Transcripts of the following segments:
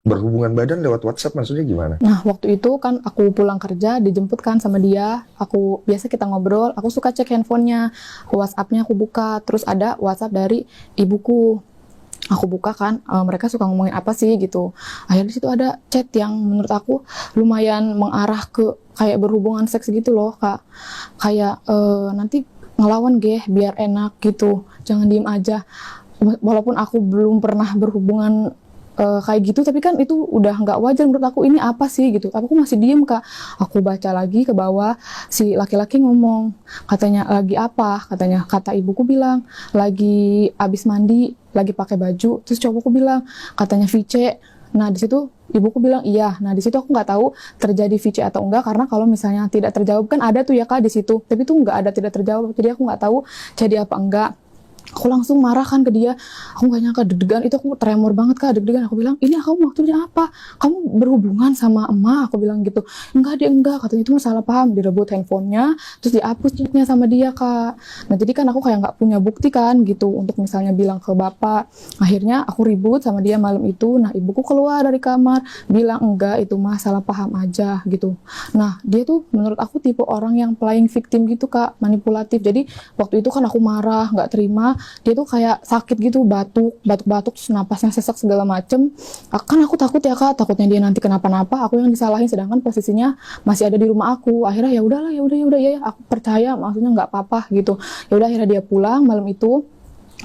berhubungan badan lewat WhatsApp maksudnya gimana? Nah, waktu itu kan aku pulang kerja, dijemput kan sama dia. Aku biasa kita ngobrol, aku suka cek handphonenya, WhatsApp-nya aku buka, terus ada WhatsApp dari ibuku. Aku buka kan, mereka suka ngomongin apa sih gitu. Akhirnya di situ ada chat yang menurut aku lumayan mengarah ke kayak berhubungan seks gitu loh, Kak. Kayak nanti ngelawan biar enak gitu, jangan diem aja. Walaupun aku belum pernah berhubungan kayak gitu, tapi kan itu udah nggak wajar menurut aku. Ini apa sih gitu, aku masih diem, Kak. Aku baca lagi ke bawah, si laki-laki ngomong, katanya lagi apa, kata ibuku bilang lagi abis mandi, lagi pakai baju. Terus cowokku bilang katanya VC. Nah di situ ibuku bilang iya. Nah di situ aku nggak tahu terjadi VC atau enggak, karena kalau misalnya tidak terjawab kan ada tuh ya, Kak, di situ, tapi tuh nggak ada tidak terjawab, jadi aku nggak tahu jadi apa enggak. Aku langsung marah kan ke dia, aku gak nyangka, deg-degan, itu aku tremor banget, Kak, deg-degan. Aku bilang, ini kamu maksudnya apa? Kamu berhubungan sama emak? Aku bilang gitu. Enggak deh, enggak, katanya itu masalah paham. Direbut handphonenya, terus dihapus chatnya sama dia, Kak. Nah jadi kan aku kayak gak punya bukti kan gitu, untuk misalnya bilang ke bapak. Akhirnya aku ribut sama dia malam itu. Nah ibuku keluar dari kamar, bilang enggak, itu masalah paham aja gitu. Nah dia tuh menurut aku tipe orang yang playing victim gitu, Kak, manipulatif. Jadi waktu itu kan aku marah, gak terima. Dia tuh kayak sakit gitu, batuk, terus napasnya sesak segala macem. Kan aku takut ya, Kak, takutnya dia nanti kenapa-napa, aku yang disalahin, sedangkan posisinya masih ada di rumah aku. Akhirnya ya udahlah, ya udah ya, aku percaya, maksudnya nggak apa-apa gitu. Ya udah, akhirnya dia pulang malam itu.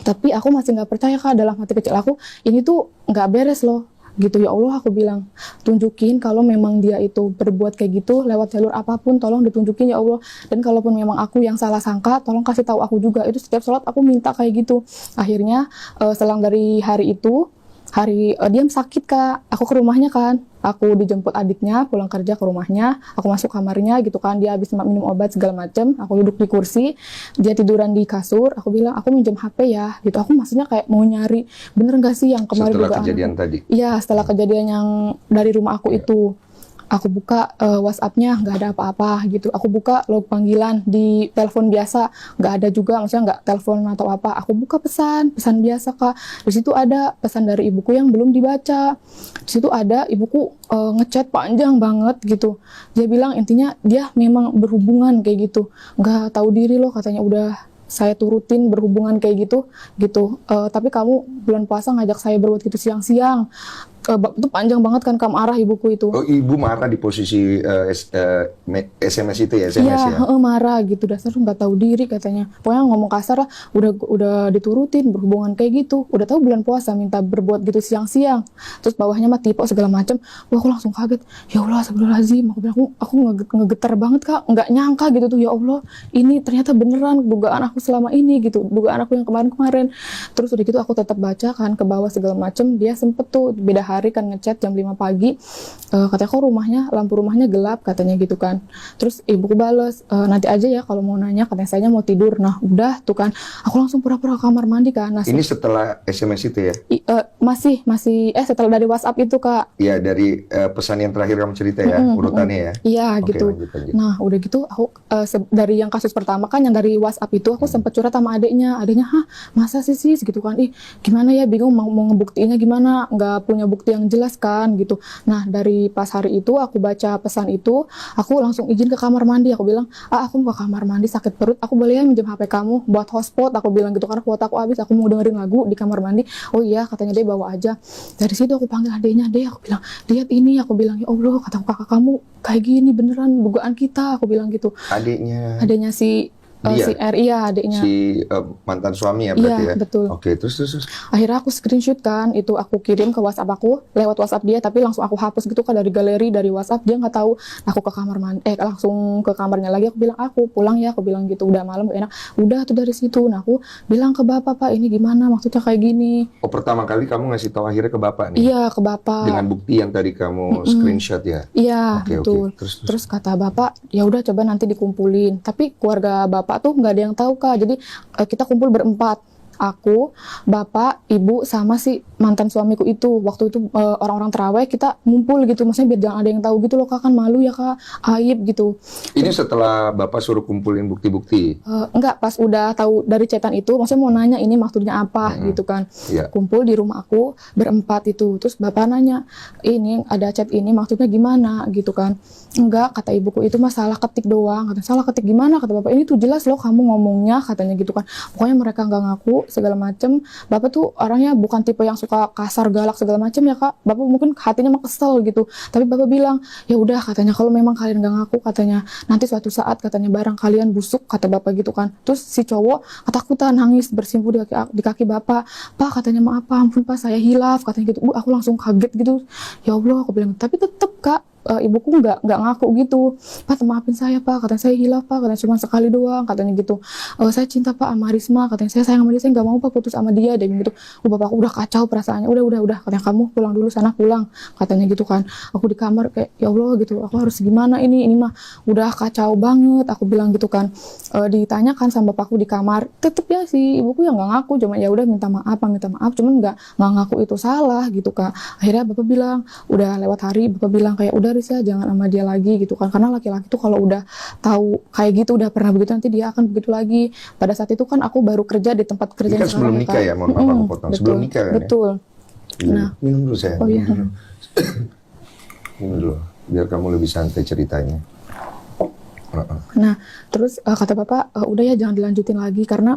Tapi aku masih nggak percaya, Kak, dalam hati kecil aku, ini tuh nggak beres loh gitu. Ya Allah, aku bilang, tunjukin kalau memang dia itu berbuat kayak gitu lewat jalur apapun, tolong ditunjukin ya Allah. Dan kalaupun memang aku yang salah sangka, tolong kasih tahu aku juga. Itu setiap sholat aku minta kayak gitu. Akhirnya selang dari hari itu, dia sakit, Kak, aku ke rumahnya kan, aku dijemput adiknya pulang kerja ke rumahnya, aku masuk kamarnya gitu kan, dia habis minum obat segala macem, aku duduk di kursi, dia tiduran di kasur. Aku bilang, aku minjem HP ya gitu. Aku maksudnya kayak mau nyari, bener gak sih yang kemarin setelah kejadian tadi? Iya, setelah kejadian yang dari rumah aku itu. Aku buka WhatsApp-nya, nggak ada apa-apa gitu. Aku buka log panggilan di telepon biasa, nggak ada juga, maksudnya nggak telepon atau apa. Aku buka pesan biasa, Kak. Di situ ada pesan dari ibuku yang belum dibaca. Di situ ada ibuku ngechat panjang banget gitu. Dia bilang intinya dia memang berhubungan kayak gitu, nggak tahu diri loh, katanya udah saya turutin berhubungan kayak gitu. Tapi kamu bulan puasa ngajak saya berbuat gitu siang-siang. Itu panjang banget kan, marah ibuku itu. Oh, ibu marah di posisi SMS itu ya, SMS ya? Iya, marah gitu, dasar nggak tahu diri katanya. Pokoknya ngomong kasar lah, udah diturutin berhubungan kayak gitu. Udah tahu bulan puasa minta berbuat gitu siang-siang. Terus bawahnya mah tipe segala macam. Wah, aku langsung kaget. Ya Allah, astagfirullahaladzim. Aku bilang, aku ngegetar banget, Kak. Nggak nyangka gitu tuh, ya Allah. Ini ternyata beneran dugaan aku selama ini gitu. Dugaan aku yang kemarin-kemarin. Terus udah gitu aku tetap baca kan ke bawah segala macam. Dia sempet tuh beda hari kan ngechat jam 5 pagi, katanya kok lampu rumahnya gelap, katanya gitu kan. Terus ibuku bales, nanti aja ya kalau mau nanya, katanya saya mau tidur. Nah udah tuh kan, aku langsung pura-pura kamar mandi kan. Nah, ini setelah SMS itu ya? Masih setelah dari WhatsApp itu, Kak. Iya, dari pesan yang terakhir kamu cerita ya, urutannya ya? Iya, oke, gitu. lanjut. Nah udah gitu aku dari yang kasus pertama kan, yang dari WhatsApp itu aku sempat curhat sama adiknya, hah masa sih sis gitu kan, gimana ya, bingung mau ngebuktiinnya gimana, nggak punya bukti yang jelas kan gitu. Nah dari pas hari itu aku baca pesan itu, aku langsung izin ke kamar mandi. Aku bilang, aku mau ke kamar mandi, sakit perut, aku boleh ya minjem HP kamu buat hotspot, aku bilang gitu, karena kuota aku habis, aku mau dengerin lagu di kamar mandi. Oh iya, katanya dia bawa aja. Dari situ aku panggil adiknya, aku bilang, lihat ini, aku bilang, ya Allah, kata kakak kamu kayak gini beneran dugaan kita, aku bilang gitu. Adiknya si R, iya adiknya. Si mantan suami ya berarti ya? Iya, betul. Oke, terus? Akhirnya aku screenshot kan, itu aku kirim ke WhatsApp aku, lewat WhatsApp dia, tapi langsung aku hapus gitu kan dari galeri, dari WhatsApp. Dia nggak tahu. Aku ke kamar mandi, langsung ke kamarnya lagi, aku bilang, aku pulang ya, aku bilang gitu, udah malam gak enak. Udah tuh dari situ. Nah aku bilang ke bapak, Pak ini gimana, maksudnya kayak gini. Oh, pertama kali kamu ngasih tahu akhirnya ke bapak nih? Iya, ke bapak. Dengan bukti yang tadi kamu screenshot ya? Iya, betul. Terus kata bapak, ya udah coba nanti dikumpulin. Tapi keluarga bapak tuh nggak ada yang tahu, Kak. Jadi kita kumpul berempat. aku, bapak, ibu, sama si mantan suamiku itu. Waktu itu orang-orang terawih kita ngumpul gitu, maksudnya biar jangan ada yang tahu gitu loh kak, kan malu ya kak, aib gitu. Ini setelah Bapak suruh kumpulin bukti-bukti. Enggak, pas udah tahu dari chatan itu, maksudnya mau nanya ini maksudnya apa gitu kan. Iya. Kumpul di rumah aku berempat itu, terus bapak nanya, ini ada chat ini maksudnya gimana gitu kan. Enggak, kata ibuku itu masalah ketik doang. Kata, salah ketik gimana? Kata bapak, ini tuh jelas loh kamu ngomongnya, katanya gitu kan. Pokoknya mereka nggak ngaku segala macem. Bapak tuh orangnya bukan tipe yang suka kasar, galak segala macem ya kak. Bapak mungkin hatinya mah kesel gitu. Tapi bapak bilang, ya udah katanya kalau memang kalian nggak ngaku, katanya nanti suatu saat katanya barang kalian busuk, kata bapak gitu kan. Terus si cowok ketakutan nangis bersimpuh di kaki bapak. Pak katanya maaf pak, ampun pak saya hilaf, katanya gitu. Aku langsung kaget gitu. Ya Allah, aku bilang, tapi tetep kak. Ibuku nggak ngaku gitu. Pak maafin saya pak, katanya saya hilaf pak, katanya cuma sekali doang, katanya gitu. Saya cinta pak sama Risma, katanya saya sayang sama dia, saya nggak mau pak putus sama dia, dan gitu. Bapakku udah kacau perasaannya, udah, katanya kamu pulang dulu sana, pulang, katanya gitu kan. Aku di kamar kayak ya Allah gitu, aku harus gimana ini mah udah kacau banget, aku bilang gitu kan. Ditanyakan sama bapakku di kamar, tetep ya si ibuku yang nggak ngaku, cuma ya udah minta maaf, cuman nggak ngaku itu salah gitu kak. Akhirnya bapak bilang, udah lewat hari, bapak bilang kayak udah Risa jangan sama dia lagi gitu kan, karena laki-laki tuh kalau udah tahu kayak gitu udah pernah begitu nanti dia akan begitu lagi. Pada saat itu kan aku baru kerja di tempat kerja Ini kan sebelum nikah ya, mohon maaf aku potong. Sebelum nikah kan betul. ya? Nah, minum dulu saya. Oh iya. Minum dulu, biar kamu lebih santai ceritanya. Nah, terus kata bapak, udah ya jangan dilanjutin lagi karena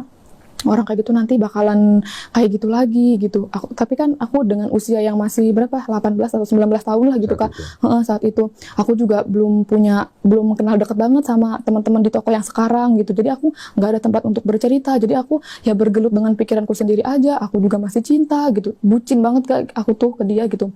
orang kayak gitu nanti bakalan kayak gitu lagi gitu. Tapi kan aku dengan usia yang masih berapa? 18 atau 19 tahun lah gitu kak. Saat itu aku juga belum kenal deket banget sama teman-teman di toko yang sekarang gitu. Jadi aku nggak ada tempat untuk bercerita. Jadi aku ya bergelut dengan pikiranku sendiri aja. Aku juga masih cinta gitu. Bucin banget kak aku tuh ke dia gitu.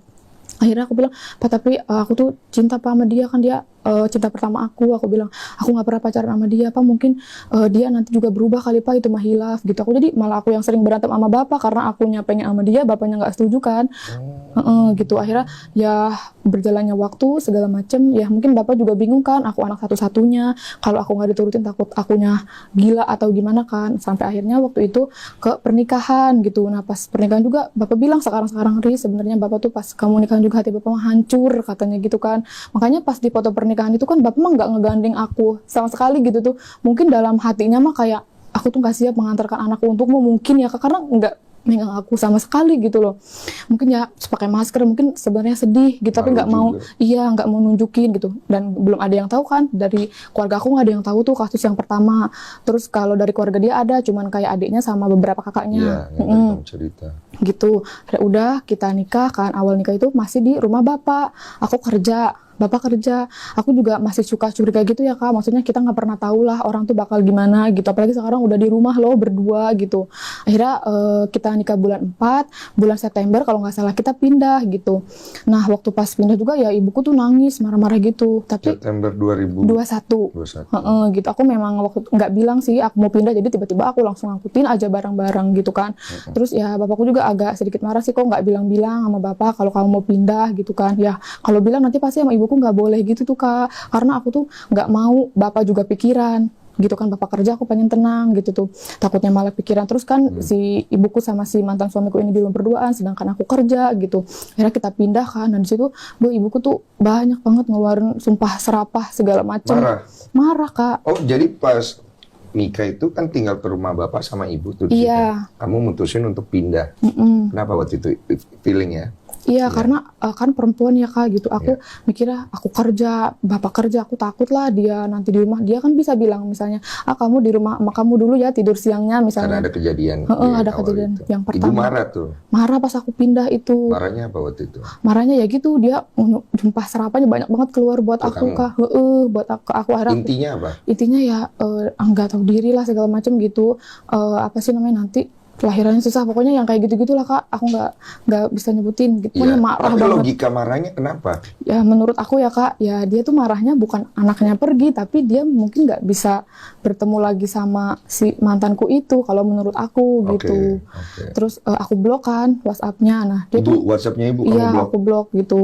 Akhirnya aku bilang, Pak tapi aku tuh cinta Pak sama dia, kan dia cinta pertama aku bilang, aku nggak pernah pacaran sama dia Pak, mungkin dia nanti juga berubah kali Pak, itu mah hilaf gitu. Aku jadi malah aku yang sering berantem sama bapak karena akunya pengen sama dia, bapaknya nggak setuju kan. Gitu. Akhirnya ya berjalannya waktu segala macem, ya mungkin bapak juga bingung kan, aku anak satu-satunya, kalau aku nggak diturutin takut akunya gila atau gimana kan. Sampai akhirnya waktu itu ke pernikahan gitu. Nah pas pernikahan juga bapak bilang sekarang Riz, sebenarnya bapak tuh pas kamu nikah juga hati bapak mah hancur katanya gitu kan. Makanya pas di foto pernikahan itu kan bapak mah nggak ngegandeng aku sama sekali gitu tuh. Mungkin dalam hatinya mah kayak aku tuh nggak siap mengantarkan anakku untukmu mungkin ya karena nggak megang aku sama sekali gitu loh. Mungkin ya pakai masker, mungkin sebenarnya sedih gitu, tapi nggak mau, nggak mau nunjukin gitu. Dan belum ada yang tahu kan, dari keluarga aku nggak ada yang tahu tuh kasus yang pertama. Terus kalau dari keluarga dia ada, cuman kayak adiknya sama beberapa kakaknya. Iya, yang cerita. Gitu. Udah kita nikah kan, awal nikah itu masih di rumah bapak. Aku kerja, bapak kerja. Aku juga masih suka curiga gitu ya kak, maksudnya kita nggak pernah tahu lah orang tuh bakal gimana gitu, apalagi sekarang udah di rumah loh berdua gitu. Akhirnya kita nikah bulan 4, bulan September kalau nggak salah kita pindah gitu. Nah waktu pas pindah juga ya ibuku tuh nangis marah-marah gitu, tapi September 2021 gitu. Aku memang waktu nggak bilang sih aku mau pindah, jadi tiba-tiba aku langsung ngangkutin aja barang-barang gitu kan. Terus ya bapakku juga agak sedikit marah sih, kok nggak bilang-bilang sama bapak kalau kamu mau pindah gitu kan. Ya kalau bilang nanti pasti sama ibuku nggak boleh gitu tuh kak, karena aku tuh nggak mau bapak juga pikiran gitu kan, bapak kerja aku pengen tenang gitu tuh, takutnya malah pikiran terus kan. Si ibuku sama si mantan suamiku ini di rumah berduaan sedangkan aku kerja gitu. Akhirnya kita pindah kan, dan di situ ibuku tuh banyak banget ngeluarin sumpah serapah segala macam. Marah kak. Oh jadi pas nikah itu kan tinggal ke rumah bapak sama ibu tuh. Iya. Kamu mutusin untuk pindah. Kenapa waktu itu feeling ya? Iya, karena kan perempuan ya kak gitu. Aku mikirnya aku kerja, bapak kerja, aku takut lah dia nanti di rumah. Dia kan bisa bilang misalnya, kamu di rumah sama kamu dulu ya tidur siangnya misalnya. Karena ada kejadian. Ada kejadian itu. Yang pertama. Ibu marah tuh. Marah pas aku pindah itu. Marahnya apa waktu itu? Marahnya ya gitu, dia jumpah serapannya banyak banget keluar buat aku kak. Buat aku akhirnya. Intinya apa? Intinya ya nggak tahu diri lah segala macam gitu. Apa sih namanya nanti? Kelahirannya susah, pokoknya yang kayak gitu-gitu lah kak. Aku nggak bisa nyebutin gitu. Pokoknya marah banget. banget. Logika marahnya kenapa? Ya menurut aku ya kak, ya dia tuh marahnya bukan anaknya pergi, tapi dia mungkin nggak bisa bertemu lagi sama si mantanku itu. Kalau menurut aku gitu. Terus aku blok kan WhatsApp-nya. Nah dia tuh WhatsApp-nya ibu kamu blok? Iya aku blok gitu.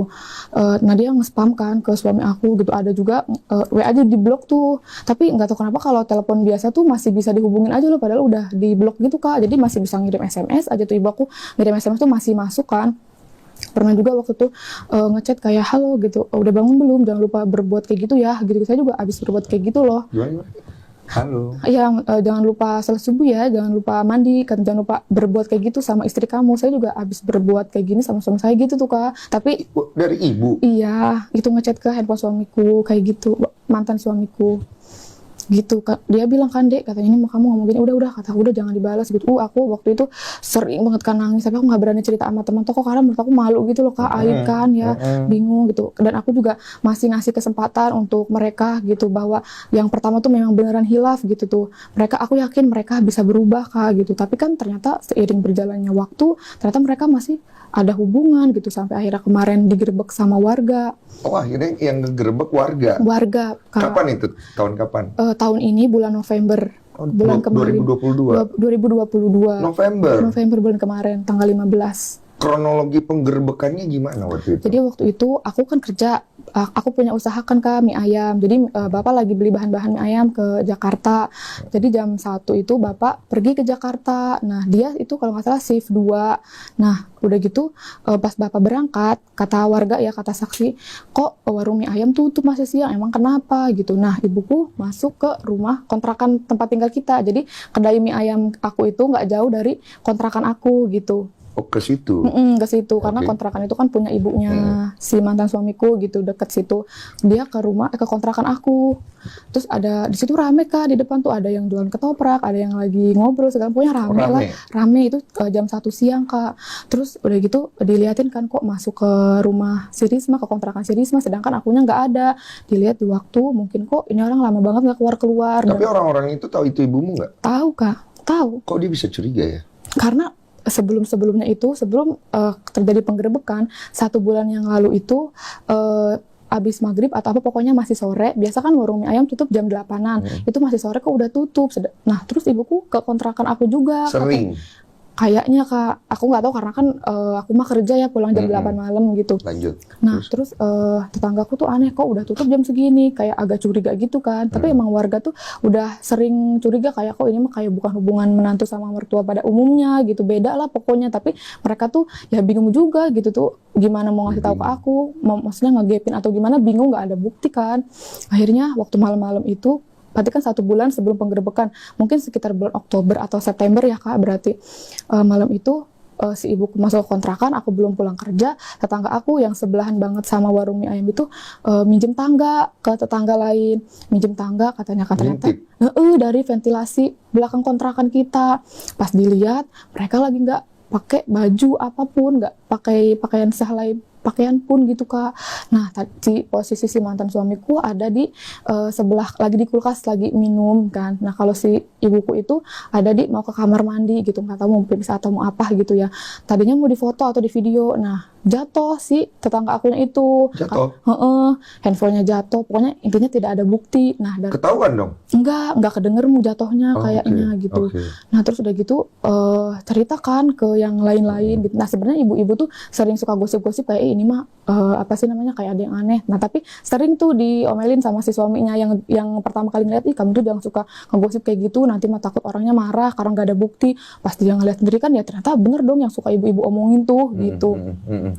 Nah dia nge-spam kan ke suami aku gitu. Ada juga WA aja di blok tuh. Tapi nggak tahu kenapa kalau telepon biasa tuh masih bisa dihubungin aja loh, padahal udah di blok gitu kak. Jadi masih masih bisa ngirim SMS aja tuh, ibu aku ngirim SMS tuh masih masuk kan. Pernah juga waktu itu ngechat kayak halo gitu, udah bangun belum, jangan lupa berbuat kayak gitu ya gitu. Saya juga abis berbuat kayak gitu loh. Gimana? Halo. Yang jangan lupa salat subuh ya, jangan lupa mandi, kan jangan lupa berbuat kayak gitu sama istri kamu. Saya juga abis berbuat kayak gini sama suami saya gitu tuh Kak. Tapi Dari ibu? iya, itu ngechat ke handphone suamiku kayak gitu, mantan suamiku. Gitu Kak. Dia bilang kan, Dek, katanya ini mau kamu ngomong gini, udah kata aku udah jangan dibalas gitu. Aku waktu itu sering banget kan nangis, tapi aku nggak berani cerita sama teman toko karena menurut aku malu gitu loh Kak, aib kan ya, bingung gitu. Dan aku juga masih ngasih kesempatan untuk mereka gitu, bahwa yang pertama tuh memang beneran hilaf gitu tuh. Aku yakin mereka bisa berubah Kak gitu. Tapi kan ternyata seiring berjalannya waktu, ternyata mereka masih ada hubungan gitu sampai akhirnya kemarin digerebek sama warga. Oh, akhirnya yang ngegerebek warga. Warga Kak. Kapan itu? Tahun kapan? Tahun ini bulan November. Bulan kemarin 2022 November bulan kemarin tanggal 15. Kronologi penggerbekannya gimana waktu itu? Jadi waktu itu aku kan kerja, aku punya usaha kan Kak, mie ayam. Jadi Bapak lagi beli bahan-bahan mie ayam ke Jakarta. Jadi jam 1 itu Bapak pergi ke Jakarta. Nah dia itu kalau nggak salah shift 2. Nah udah gitu pas Bapak berangkat, kata warga ya, kata saksi, kok warung mie ayam tutup masih siang, emang kenapa gitu. Nah ibuku masuk ke rumah kontrakan tempat tinggal kita. Jadi kedai mie ayam aku itu nggak jauh dari kontrakan aku gitu. Oh, ke situ? Ke situ, karena kontrakan itu kan punya ibunya si mantan suamiku gitu, deket situ. Dia ke kontrakan aku. Terus ada di situ rame Kak, di depan tuh ada yang jualan ketoprak, ada yang lagi ngobrol segala, pokoknya rame lah. Rame itu jam 1 siang Kak. Terus udah gitu diliatin kan, kok masuk ke rumah si Risma, ke kontrakan si Risma, sedangkan akunya nggak ada. Dilihat di waktu, mungkin kok ini orang lama banget nggak keluar-keluar. Tapi orang-orang itu tahu itu ibumu nggak? Tahu Kak, tahu. Kok dia bisa curiga ya? Karena sebelum-sebelumnya itu, sebelum terjadi penggerebekan 1 bulan yang lalu itu, abis maghrib atau apa pokoknya masih sore, biasa kan warung mie ayam tutup jam 8-an, itu masih sore kok udah tutup. Nah terus ibuku ke kontrakan aku juga. Sering? Kayaknya Kak, aku nggak tahu karena kan aku mah kerja ya, pulang jam 8 malam gitu. Lanjut. Nah terus tetanggaku tuh aneh, kok udah tutup jam segini, kayak agak curiga gitu kan. Tapi emang warga tuh udah sering curiga kayak kok ini mah kayak bukan hubungan menantu sama mertua pada umumnya gitu, beda lah pokoknya. Tapi mereka tuh ya bingung juga gitu tuh, gimana mau ngasih tahu ke aku, maksudnya ngegepin atau gimana, bingung, nggak ada bukti kan. Akhirnya waktu malam-malam itu, berarti kan 1 bulan sebelum penggerebekan, mungkin sekitar bulan Oktober atau September ya Kak, berarti malam itu si ibuku masuk kontrakan, aku belum pulang kerja, tetangga aku yang sebelahan banget sama warung mie ayam itu minjem tangga ke tetangga lain, minjem tangga katanya kan, ternyata dari ventilasi belakang kontrakan kita. Pas dilihat mereka lagi nggak pakai baju apapun, nggak pakai pakaian sehelai pakaian pun gitu Kak. Nah tadi posisi si mantan suamiku ada di sebelah, lagi di kulkas lagi minum kan. Nah kalau si ibuku itu ada di mau ke kamar mandi gitu, nggak tahu mau periksa atau mau apa gitu ya. Tadinya mau difoto atau di video. Nah jatuh si tetangga akunya itu, handphonenya jatuh, pokoknya intinya tidak ada bukti. Nah ketahuan dong? Enggak kedenger mu jatuhnya kayaknya gitu. Nah terus udah gitu ceritakan ke yang lain-lain gitu. Nah sebenarnya ibu-ibu tuh sering suka gosip-gosip kayak ini mah apa sih namanya, kayak ada yang aneh. Nah tapi sering tuh diomelin sama si suaminya yang pertama kali ngeliat, ih kamu tuh jangan suka ngegosip kayak gitu, nanti mah takut orangnya marah karena nggak ada bukti. Pas dia ngeliat sendiri kan, ya ternyata bener dong yang suka ibu-ibu omongin tuh gitu.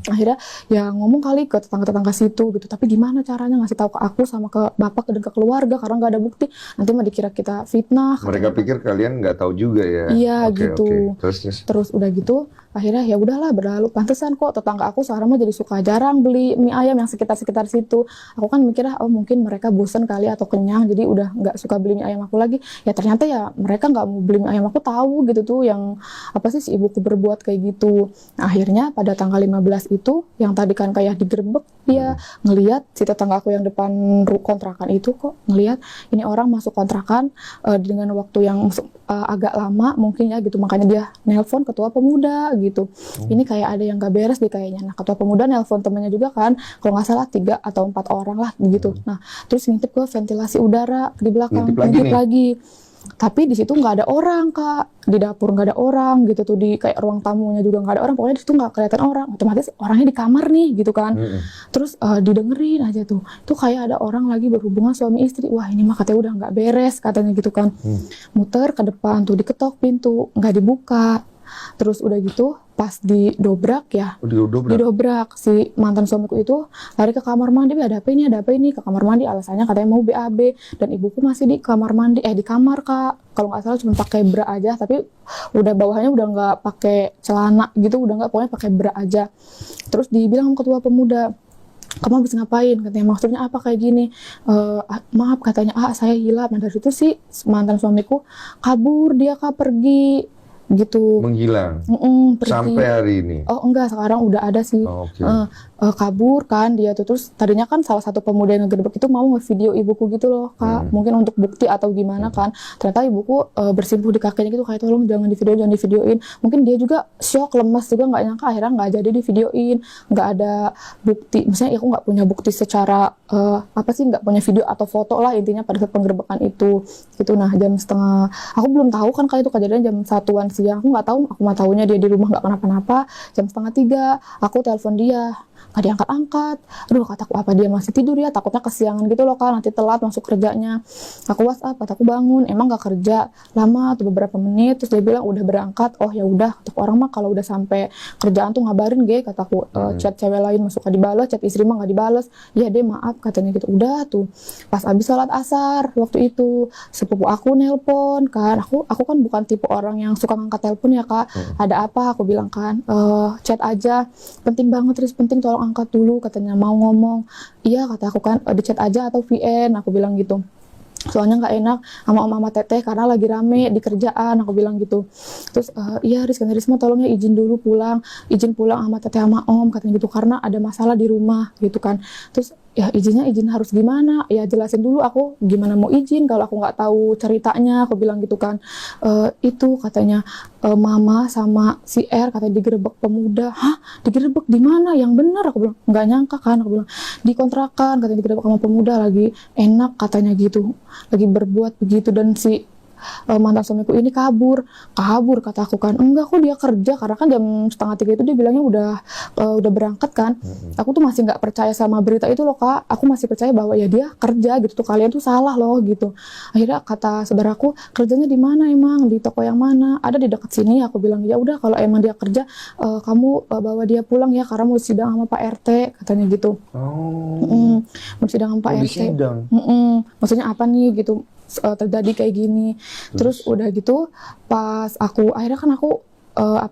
Akhirnya ya ngomong kali ke tetangga-tetangga situ gitu, tapi gimana caranya ngasih tahu ke aku sama ke bapak dan ke keluarga karena nggak ada bukti, nanti mah dikira kita fitnah. Mereka pikir kalian nggak tahu juga ya. Iya gitu. Terus udah gitu akhirnya ya udahlah berlalu. Pantesan kok tetangga aku sekarang mah jadi suka jarang beli mie ayam yang sekitar situ. Aku kan mikirnya oh mungkin mereka bosan kali atau kenyang jadi udah nggak suka beli mie ayam aku lagi. Ya ternyata ya mereka nggak mau beli mie ayam aku, tahu gitu tuh yang apa sih si ibuku berbuat kayak gitu. Nah, akhirnya pada tanggal 15 itu yang tadi kan kayak digerebek, dia ngelihat si tetangga aku yang depan kontrakan itu kok ngelihat ini orang masuk kontrakan dengan waktu yang agak lama mungkin ya gitu, makanya dia nelpon ketua pemuda gitu. Ini kayak ada yang gak beres deh kayaknya. Nah ketua pemuda nelpon temennya juga kan, kalau nggak salah 3 atau 4 orang lah gitu. Nah terus ngintip ke ventilasi udara di belakang, ngintip lagi. Tapi di situ nggak ada orang Kak, di dapur nggak ada orang gitu tuh, di kayak ruang tamunya juga nggak ada orang, pokoknya di situ nggak kelihatan orang. Otomatis orangnya di kamar nih gitu kan. Terus didengerin aja tuh kayak ada orang lagi berhubungan suami istri. Wah ini mah katanya udah nggak beres katanya gitu kan. Muter ke depan tuh, diketok pintu nggak dibuka. Terus udah gitu pas didobrak ya, Didobrak. didobrak si mantan suamiku itu lari ke kamar mandi, ada apa ini ke kamar mandi, alasannya katanya mau BAB, dan ibuku masih di kamar mandi, di kamar Kak, kalau nggak salah cuma pakai bra aja, tapi udah bawahnya udah nggak pakai celana gitu, udah nggak, pokoknya pakai bra aja. Terus dibilang sama ketua pemuda, kamu habis ngapain, katanya, maksudnya apa kayak gini. Maaf katanya, saya hilap. Nah dari situ sih mantan suamiku kabur, dia Kak, pergi gitu. Menghilang. Pergi. Sampai hari ini. Oh enggak, sekarang udah ada sih. Oke. Kabur kan dia tuh. Terus tadinya kan salah satu pemuda yang ngegerebek itu mau ngevideo ibuku gitu loh Kak, mungkin untuk bukti atau gimana kan. Ternyata ibuku bersimpuh di kakinya gitu, kayak tolong jangan divideoin. Mungkin dia juga shock, lemas juga, nggak nyangka akhirnya nggak jadi divideoin, nggak ada bukti. Misalnya aku nggak punya bukti secara nggak punya video atau foto lah intinya pada saat penggerebekan itu gitu. Nah jam setengah, aku belum tahu kan kalau itu kejadian jam 1-an siang, aku nggak tahu, aku mah tahunya dia di rumah nggak kenapa-napa. Jam 2:30 aku telepon dia, nggak diangkat-angkat. Aduh kataku, apa dia masih tidur ya, takutnya kesiangan gitu loh Kak, nanti telat masuk kerjanya. Aku WhatsApp, kataku bangun, emang nggak kerja lama tuh beberapa menit. Terus dia bilang udah berangkat. Oh ya udah, kataku orang mah kalau udah sampai kerjaan tuh ngabarin kataku. Chat cewek lain masuk nggak dibales, chat istri mah nggak dibales. Ya deh maaf katanya gitu. Udah tuh pas abis sholat asar waktu itu sepupu aku nelpon kan, aku kan bukan tipe orang yang suka ngangkat telepon ya Kak. Ada apa, aku bilang kan, chat aja, penting banget, Riz, penting, tolong angkat dulu, katanya mau ngomong. Iya kata aku kan, di chat aja atau VN, aku bilang gitu. Soalnya nggak enak sama mama teteh karena lagi rame di kerjaan, aku bilang gitu. Terus iya Risma tolong ya izin pulang sama teteh sama om, katanya gitu, karena ada masalah di rumah gitu kan. Terus ya izin harus gimana, ya jelasin dulu aku gimana mau izin kalau aku nggak tahu ceritanya, aku bilang gitu kan. Itu katanya mama sama si R katanya digerebek pemuda. Hah, digerebek di mana, yang benar, aku bilang. Nggak nyangka kan, aku bilang di kontrakan katanya digerebek sama pemuda, lagi enak katanya gitu, lagi berbuat begitu. Dan si mantan suamiku ini kabur kata aku kan. Enggak kok, dia kerja, karena kan jam 2:30 itu dia bilangnya udah berangkat kan. Aku tuh masih nggak percaya sama berita itu loh Kak, aku masih percaya bahwa ya dia kerja gitu tuh, kalian tuh salah loh gitu. Akhirnya kata saudaraku, kerjanya di mana emang, di toko yang mana, ada di dekat sini. Aku bilang ya udah kalau emang dia kerja, kamu bawa dia pulang ya, karena mau sidang sama Pak RT, katanya gitu. Mau sidang sama Pak RT. Maksudnya apa nih gitu, terjadi kayak gini. Terus udah gitu pas akhirnya kan aku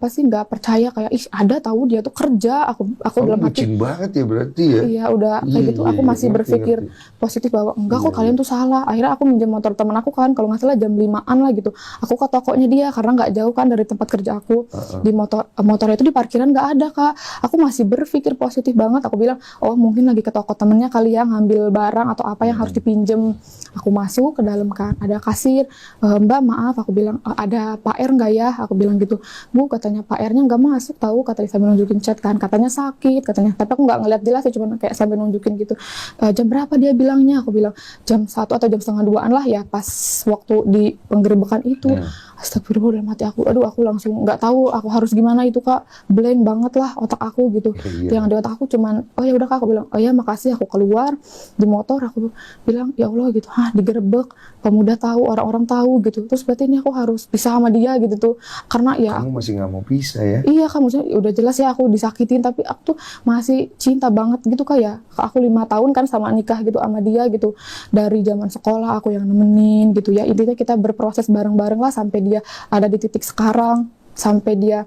nggak percaya, kayak ada tahu dia tuh kerja. Aku dalam hati bucin banget ya berarti ya. Iya udah kayak gitu. Aku masih berpikir positif bahwa enggak kok, kalian tuh salah. Akhirnya aku minjem motor temen aku kan, kalau nggak salah jam 5-an lah gitu. Aku ke tokonya dia karena nggak jauh kan dari tempat kerja aku. Di motornya itu di parkiran nggak ada Kak. Aku masih berpikir positif banget. Aku bilang, oh mungkin lagi ke toko temennya kali ya, ngambil barang atau apa yang harus dipinjem. Aku masuk ke dalam kan, ada kasir. Mbak maaf, aku bilang, ada Pak R nggak ya? Aku bilang gitu. Bu, katanya Pak R-nya nggak masuk tahu, katanya sambil nunjukin chat kan, katanya sakit katanya, tapi aku nggak ngeliat jelas ya, cuma kayak sambil nunjukin gitu. Jam berapa dia bilangnya, aku bilang jam 1 atau jam 1:30 lah ya, pas waktu di penggerebekan itu. Astagfirullah, dalam hati aku, aduh aku langsung nggak tahu aku harus gimana itu Kak, blank banget lah otak aku gitu. Yang di otak aku cuman, oh ya udah Kak, aku bilang, oh ya makasih. Aku keluar di motor, aku bilang ya Allah gitu, digerebek, pemuda tahu, orang-orang tahu gitu. Terus berarti ini aku harus pisah sama dia gitu tuh, karena ya kamu masih nggak mau pisah ya. Iya Kak, maksudnya udah jelas ya aku disakitin, tapi aku tuh masih cinta banget gitu Kak ya. Aku 5 tahun kan sama nikah gitu sama dia gitu, dari zaman sekolah aku yang nemenin gitu ya. Intinya kita berproses bareng-bareng lah sampai dia ada di titik sekarang, sampai dia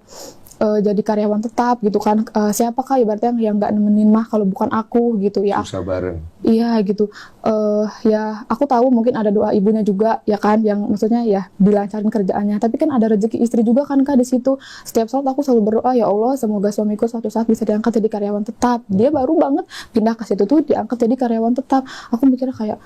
jadi karyawan tetap gitu kan. Siapa Kak ibaratnya yang nggak nemenin mah kalau bukan aku gitu ya. Susah bareng. Iya gitu. Ya aku tahu mungkin ada doa ibunya juga ya kan, yang maksudnya ya dilancarin kerjaannya, tapi kan ada rezeki istri juga kan Kak di situ. Setiap saat aku selalu berdoa, ya Allah semoga suamiku suatu saat bisa diangkat jadi karyawan tetap. Dia baru banget pindah ke situ tuh diangkat jadi karyawan tetap. Aku mikirnya kayak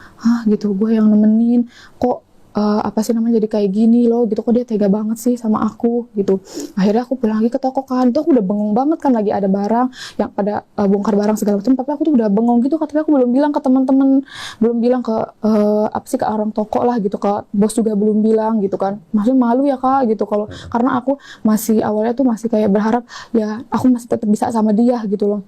gitu, gue yang nemenin kok jadi kayak gini loh gitu, kok dia tega banget sih sama aku gitu. Akhirnya aku pulang lagi ke toko kan, itu aku udah bengong banget kan, lagi ada barang yang pada bongkar barang segala macam, tapi aku tuh udah bengong gitu, tapi aku belum bilang ke teman-teman, belum bilang ke ke orang toko lah gitu, ke bos juga belum bilang gitu kan. Maksudnya malu ya Kak gitu, kalau karena aku masih awalnya tuh masih kayak berharap ya aku masih tetap bisa sama dia gitu loh.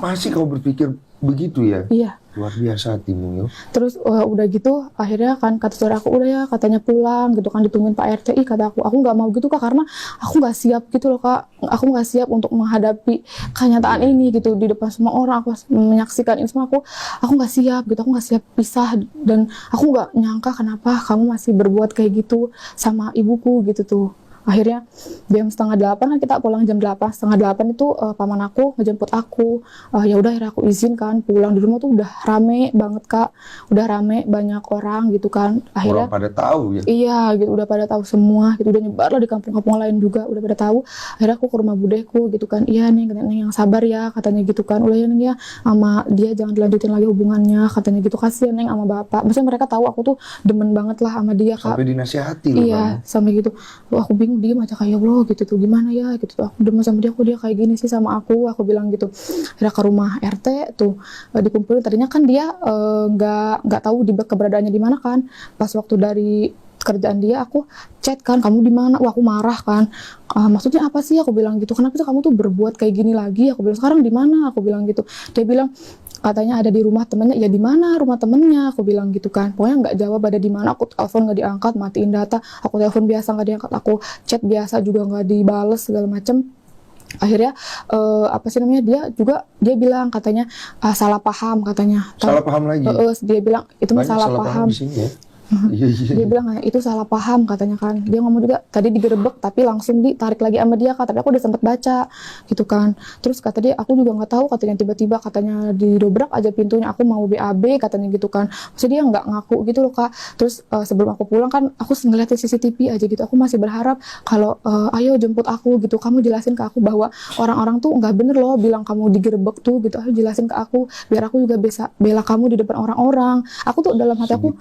Masih kau berpikir begitu ya. Iya. Luar biasa hatimu yo. Terus udah gitu akhirnya kan kata saudara aku udah ya katanya pulang gitu kan, ditungguin Pak RT. Kata aku nggak mau gitu Kak, karena aku nggak siap gitu loh Kak, aku nggak siap untuk menghadapi kenyataan ini gitu di depan semua orang, aku menyaksikan ini semua, aku nggak siap gitu, aku nggak siap pisah, dan aku nggak nyangka kenapa kamu masih berbuat kayak gitu sama ibuku gitu tuh. Akhirnya jam 7:30 kan, kita pulang jam 8, 7:30 itu paman aku ngejemput aku. Ya udah akhirnya aku izin kan pulang. Di rumah tuh udah rame banget Kak, udah rame, banyak orang gitu kan. Akhirnya Orang pada tahu ya. iya gitu, udah pada tahu semua gitu, udah nyebar lah di kampung-kampung lain juga, udah pada tahu. Akhirnya aku ke rumah budeku gitu kan, iya nih katanya, yang sabar ya katanya gitu kan, udah ya Neng ya, sama dia jangan dilanjutin lagi hubungannya katanya gitu, kasihan Neng sama bapak. Maksudnya mereka tahu aku tuh demen banget lah sama dia Kak. Sampai dinasihati loh Iya, sampai gitu. Wah, aku bingung, diem aja kayak bro gitu tuh, gimana ya gitu tuh. Aku demen sama dia, kok dia kayak gini sih sama aku bilang gitu. Akhirnya ke rumah RT tuh dikumpulin. Tadinya kan dia nggak tahu keberadaannya di mana kan. Pas waktu dari kerjaan dia aku chat kan, kamu di mana? Wah, aku marah kan. Maksudnya apa sih, aku bilang gitu. Kenapa sih kamu tuh berbuat kayak gini lagi? Aku bilang sekarang di mana? Aku bilang gitu. Dia bilang katanya ada di rumah temennya. Ya di mana rumah temennya? Aku bilang gitu kan. Pokoknya nggak jawab ada di mana. Aku telepon nggak diangkat, matiin data. Aku telepon biasa nggak diangkat. Aku chat biasa juga nggak dibales segala macem. Akhirnya apa sih namanya, dia bilang katanya salah paham katanya. Salah paham lagi. Dia bilang itu mah salah paham. Di sini ya. Iya. Dia bilang itu salah paham katanya kan. Dia ngomong juga tadi digerebek tapi langsung ditarik lagi sama dia Kak. Tapi aku udah sempet baca gitu kan. Terus kata dia aku juga nggak tahu katanya, tiba-tiba katanya didobrak aja pintunya, aku mau BAB katanya gitu kan. Maksudnya dia nggak ngaku gitu loh Kak. Terus sebelum aku pulang kan aku ngeliatin CCTV aja gitu. Aku masih berharap kalau ayo jemput aku gitu. Kamu jelasin ke aku bahwa orang-orang tuh nggak bener loh bilang kamu digerebek tuh gitu. Ayo jelasin ke aku biar aku juga bisa bela kamu di depan orang-orang. Aku tuh dalam hati aku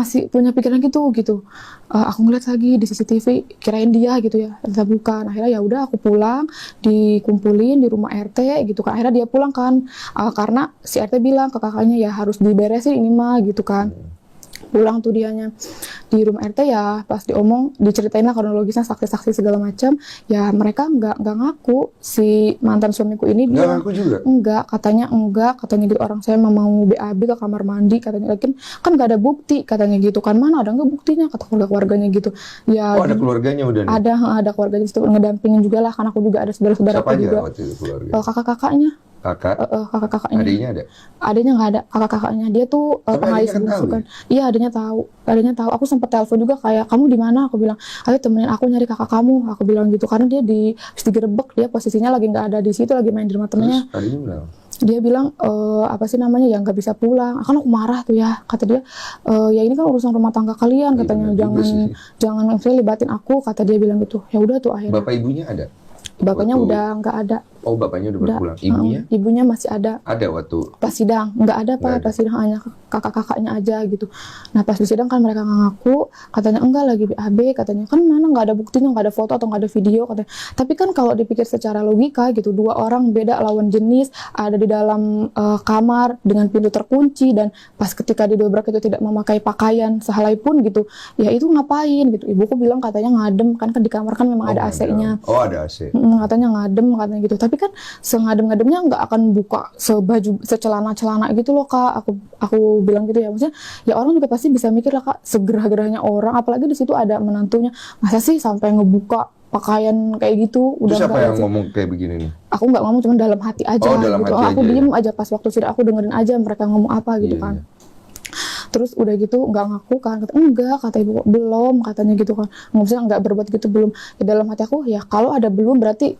masih punya pikiran gitu. Aku ngeliat lagi di CCTV, kirain dia gitu ya, ternyata bukan. Akhirnya ya udah aku pulang, dikumpulin di rumah RT gitu kan. Akhirnya dia pulang kan, karena si RT bilang ke kakaknya ya harus diberesin ini mah gitu kan. Pulang tuh dianya di rumah RT, ya pas diceritain lah kronologisnya, saksi-saksi segala macam, ya mereka nggak ngaku. Si mantan suamiku ini nggak bilang ngaku juga? enggak katanya gitu, orang saya mau BAB ke kamar mandi katanya, lakin kan nggak ada bukti katanya gitu kan, mana ada nggak buktinya, kata keluarganya gitu ya. Ada keluarganya udah nih? Ada keluarganya di situ ngedampingin juga lah, karena aku juga ada saudara-saudara siapa aja juga. waktu itu keluarga? Kakak-kakaknya. Kakak-kakaknya? Adiknya ada? Adiknya nggak ada, kakak-kakaknya dia tuh pengais bungsu kan. Iya, adiknya tahu. Aku sempat telepon juga kayak, kamu di mana? Aku bilang, ayo temenin aku nyari kakak kamu. Aku bilang gitu, karena dia digerebek, dia posisinya lagi nggak ada di situ, lagi main di rumah temennya. Terus adiknya bilang? Dia bilang apa sih namanya ya, nggak bisa pulang. Kan aku marah tuh ya, kata dia ya ini kan urusan rumah tangga kalian katanya, jangan misalnya libatin aku, kata dia bilang gitu. Ya udah tuh akhirnya. Bapak ibunya ada? Bapaknya udah nggak ada. Oh, bapaknya udah berpulang. Ibunya? Ibunya masih ada. Ada waktu Pas sidang nggak ada Pak, pas sidang hanya kakak-kakaknya aja gitu. Nah pas di sidang kan mereka nggak ngaku, katanya enggak lagi BAB, katanya kan mana nggak ada buktinya, nggak ada foto atau nggak ada video katanya. Tapi kan kalau dipikir secara logika gitu, dua orang beda lawan jenis ada di dalam kamar dengan pintu terkunci, dan pas ketika didobrak itu tidak memakai pakaian sehelai pun gitu, ya itu ngapain gitu. Ibuku bilang katanya ngadem, kan di kamar kan memang ada AC-nya. Oh, ada AC. Katanya ngadem katanya gitu. Tapi kan sengadem-ngademnya nggak akan buka secelana-celana gitu loh Kak. Aku bilang gitu ya, maksudnya ya orang juga pasti bisa mikir lah Kak, segerah-gerahnya orang, apalagi di situ ada menantunya, masa sih sampai ngebuka pakaian kayak gitu. Udah. Siapa yang ngomong kayak begini nih? Aku nggak ngomong, cuma dalam hati aja gitu. Aku diem aja pas waktu sidang, aku dengerin aja mereka ngomong apa gitu kan. Terus udah gitu nggak ngaku kan, kata ibu belum katanya gitu kan, maksudnya nggak berbuat gitu belum. Di dalam hati aku ya kalau ada belum berarti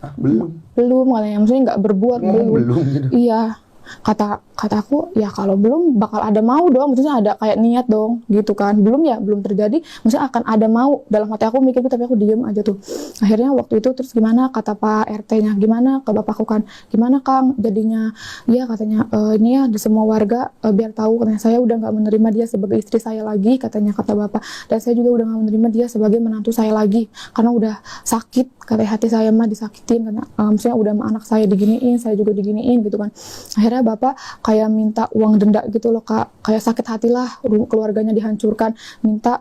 belum katanya, maksudnya nggak berbuat belum gitu. Iya, kata aku ya kalau belum bakal ada mau dong, maksudnya ada kayak niat dong gitu kan. Belum ya belum terjadi, maksudnya akan ada mau. Dalam hati aku mikir gitu, tapi aku diem aja tuh. Akhirnya waktu itu terus gimana, kata Pak RT-nya, gimana ke bapakku kan, gimana Kang jadinya? Iya katanya ini ya di semua warga biar tahu, katanya saya udah nggak menerima dia sebagai istri saya lagi, katanya kata bapak, dan saya juga udah nggak menerima dia sebagai menantu saya lagi karena udah sakit, katanya hati saya mah disakitin, karena maksudnya udah sama anak saya diginiin, saya juga diginiin gitu kan. Akhirnya akhirnya bapak kayak minta uang denda gitu loh Kak, kayak sakit hati lah, keluarganya dihancurkan, minta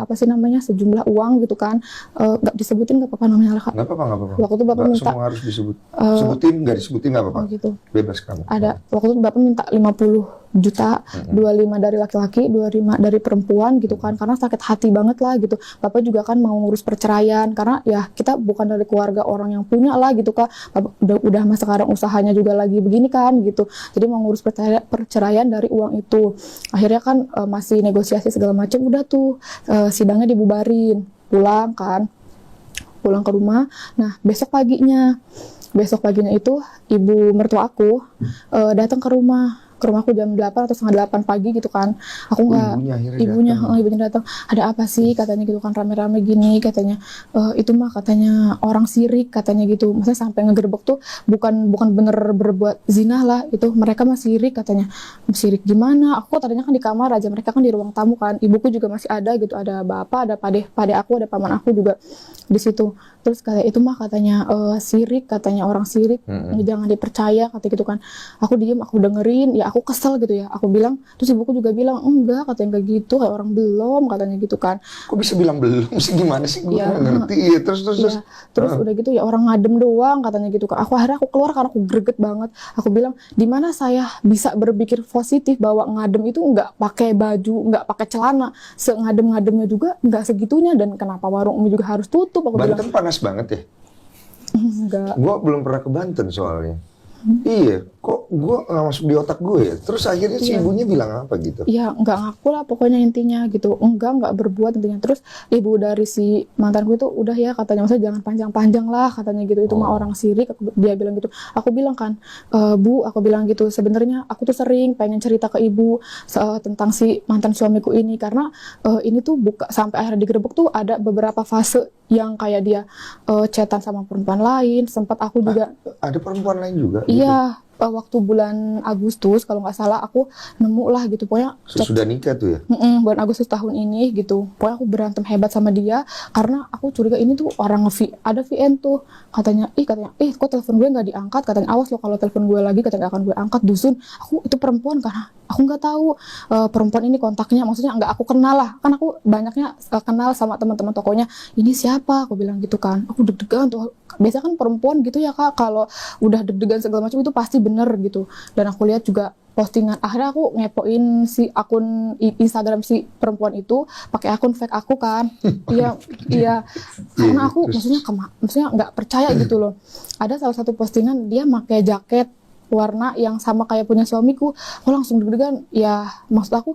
apa sih namanya, sejumlah uang gitu kan, nggak disebutin nggak apa-apa namanya lah Kak. Nggak apa-apa, nggak apa-apa. Waktu itu bapak Nggak minta, semua harus disebut. Sebutin, nggak disebutin nggak apa-apa. oh gitu, Bebas kamu. ada waktu itu bapak minta 50 juta, 25 dari laki-laki, 25 dari perempuan gitu kan, karena sakit hati banget lah gitu. Bapak juga kan mau ngurus perceraian, karena ya kita bukan dari keluarga orang yang punya lah gitu Kak. Bapak udah mas sekarang usahanya juga lagi begini kan gitu, jadi mau ngurus perceraian dari uang itu. Akhirnya kan masih negosiasi segala macam, udah tuh sidangnya dibubarin, pulang ke rumah. Nah besok paginya itu ibu mertua aku datang ke rumahku jam 8 atau setengah 8 pagi gitu kan. Aku nggak, ibunya datang. Ada apa sih katanya gitu kan, rame-rame gini katanya. Itu mah katanya orang sirik katanya gitu. Maksudnya sampai ngegerebek tuh bukan bener berbuat zina lah, itu mereka mah sirik katanya. Sirik gimana? Aku tadinya kan di kamar aja, mereka kan di ruang tamu kan. Ibuku juga masih ada gitu, ada bapak, ada pade aku, ada paman aku juga di situ. Terus kayak itu mah katanya sirik, katanya orang sirik, jangan dipercaya kata gitu kan. Aku diem, aku dengerin, ya aku kesel gitu ya. Aku bilang, terus ibuku juga bilang enggak, katanya enggak gitu, kayak orang belum katanya gitu kan. Kok bisa bilang belum sih, gimana sih, gue nggak ngerti ya. Terus udah gitu ya orang ngadem doang katanya gitu kan. Akhirnya aku keluar karena aku greget banget. Aku bilang, di mana saya bisa berpikir positif bahwa ngadem itu nggak pakai baju, nggak pakai celana, sengadem-ngademnya juga nggak segitunya, dan kenapa warung mie juga harus tutup? Aku Banten bilang, panas banget ya? enggak. Gue belum pernah ke Banten soalnya. Iya, kok gue nggak masuk di otak gue ya. Terus akhirnya si ibunya bilang apa gitu? Ya nggak ngaku lah pokoknya intinya gitu, nggak berbuat intinya. Terus ibu dari si mantanku itu udah ya katanya, maksudnya jangan panjang-panjang lah katanya gitu, itu mah orang sirik. Dia bilang gitu. Aku bilang kan, Bu, aku bilang gitu, sebenarnya aku tuh sering pengen cerita ke ibu tentang si mantan suamiku ini, karena ini tuh sampai akhirnya digerebek tuh ada beberapa fase yang kayak dia chatan sama perempuan lain. Sempat aku juga ada perempuan lain juga. Iya, waktu bulan Agustus kalau nggak salah aku nemu lah gitu, pokoknya sudah nikah tuh ya? Bulan Agustus tahun ini gitu. Pokoknya aku berantem hebat sama dia karena aku curiga ini tuh orang ada VN tuh, katanya kok telepon gue nggak diangkat, katanya awas lo kalau telepon gue lagi, katanya akan gue angkat dusun. Aku itu perempuan, karena aku nggak tahu perempuan ini kontaknya, maksudnya nggak aku kenal lah, kan aku banyaknya kenal sama teman-teman tokonya. Ini siapa? Aku bilang gitu kan. Aku deg-degan tuh. Biasa kan perempuan gitu ya Kak, kalau udah deg-degan segala macam itu pasti bener gitu. Dan aku lihat juga postingan, akhirnya aku ngepoin si akun Instagram si perempuan itu pakai akun fake aku kan. iya karena aku maksudnya nggak percaya gitu loh. Ada salah satu postingan dia pakai jaket warna yang sama kayak punya suamiku. Aku langsung deg-degan, ya maksud aku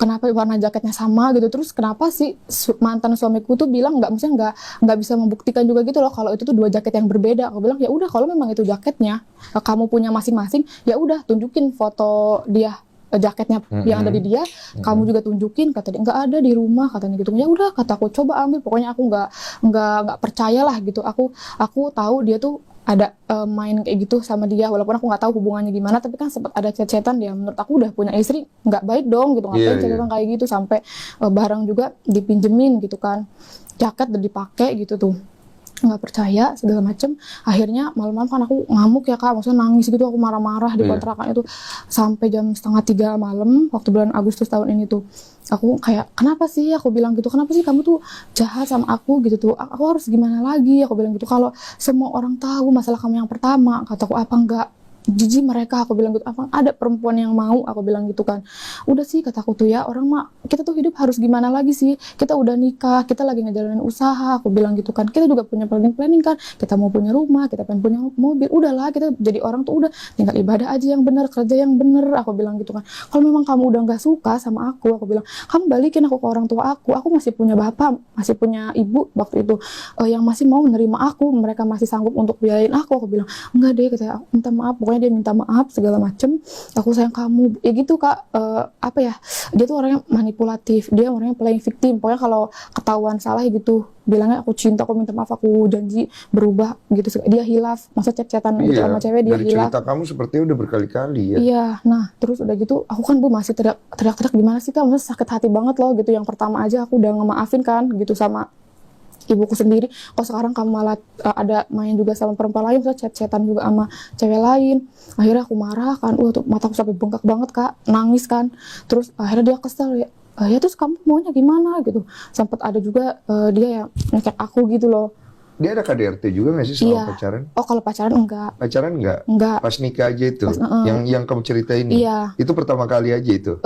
kenapa warna jaketnya sama gitu, terus kenapa sih mantan suamiku tuh bilang nggak bisa membuktikan juga gitu loh kalau itu tuh dua jaket yang berbeda. Aku bilang ya udah, kalau memang itu jaketnya kamu punya masing-masing, ya udah tunjukin foto dia jaketnya yang ada di dia, kamu juga tunjukin. Kata dia nggak ada di rumah katanya gitu. Ya udah, kataku coba ambil, pokoknya aku nggak percaya lah gitu. Aku tahu dia tuh ada main kayak gitu sama dia, walaupun aku nggak tahu hubungannya gimana, tapi kan sempat ada chat-chatan. Dia menurut aku udah punya istri, nggak baik dong gitu, ngapain chat-chatan kayak gitu, sampai barang juga dipinjemin gitu kan, jaket udah dipakai gitu tuh. Nggak percaya segala macem. Akhirnya malam-malam kan aku ngamuk ya Kak, maksudnya nangis gitu, aku marah-marah di kontrakan itu sampai jam 2:30 malam waktu bulan Agustus tahun ini tuh. Aku kayak, kenapa sih, aku bilang gitu, kenapa sih kamu tuh jahat sama aku gitu tuh, aku harus gimana lagi, aku bilang gitu, kalau semua orang tahu masalah kamu yang pertama, kataku, apa enggak jijik mereka, aku bilang gitu, apa ada perempuan yang mau, aku bilang gitu kan. Udah sih, kataku tuh ya, orang mah kita tuh hidup harus gimana lagi sih, kita udah nikah, kita lagi ngejalanin usaha, aku bilang gitu kan, kita juga punya planning kan, kita mau punya rumah, kita pengen punya mobil, udahlah kita jadi orang tuh udah tinggal ibadah aja yang bener, kerja yang bener, aku bilang gitu kan. Kalau memang kamu udah nggak suka sama aku bilang, kamu balikin aku ke orang tua aku masih punya bapak, masih punya ibu waktu itu yang masih mau menerima aku, mereka masih sanggup untuk biayain aku bilang, enggak deh, katanya, minta maaf. Pokoknya dia minta maaf segala macem, aku sayang kamu ya gitu Kak. Apa ya, dia tuh orangnya manipulatif, dia orangnya playing victim. Pokoknya kalau ketahuan salah gitu bilangnya aku cinta, aku minta maaf, aku janji berubah gitu. Dia hilaf, masa chat-chatan gitu sama cewek, dia dari hilaf. Cerita kamu sepertinya udah berkali-kali ya. Iya, nah terus udah gitu aku kan masih teriak-teriak gimana sih Kak, maksudnya sakit hati banget loh gitu. Yang pertama aja aku udah ngemaafin kan gitu sama ibuku sendiri, kok sekarang kamu malah ada main juga sama perempuan lain, terus chat-chatan juga sama cewek lain. Akhirnya aku marah kan, tuh mataku sampai bengkak banget Kak, nangis kan. Terus akhirnya dia kesel ya terus kamu maunya gimana gitu. Sempat ada juga dia yang ngecek aku gitu loh. Dia ada KDRT juga nggak sih sama Iya. pacaran? Oh kalau pacaran enggak. Pacaran nggak? Enggak. Pas nikah aja itu, yang kamu ceritain Iya. itu pertama kali aja itu.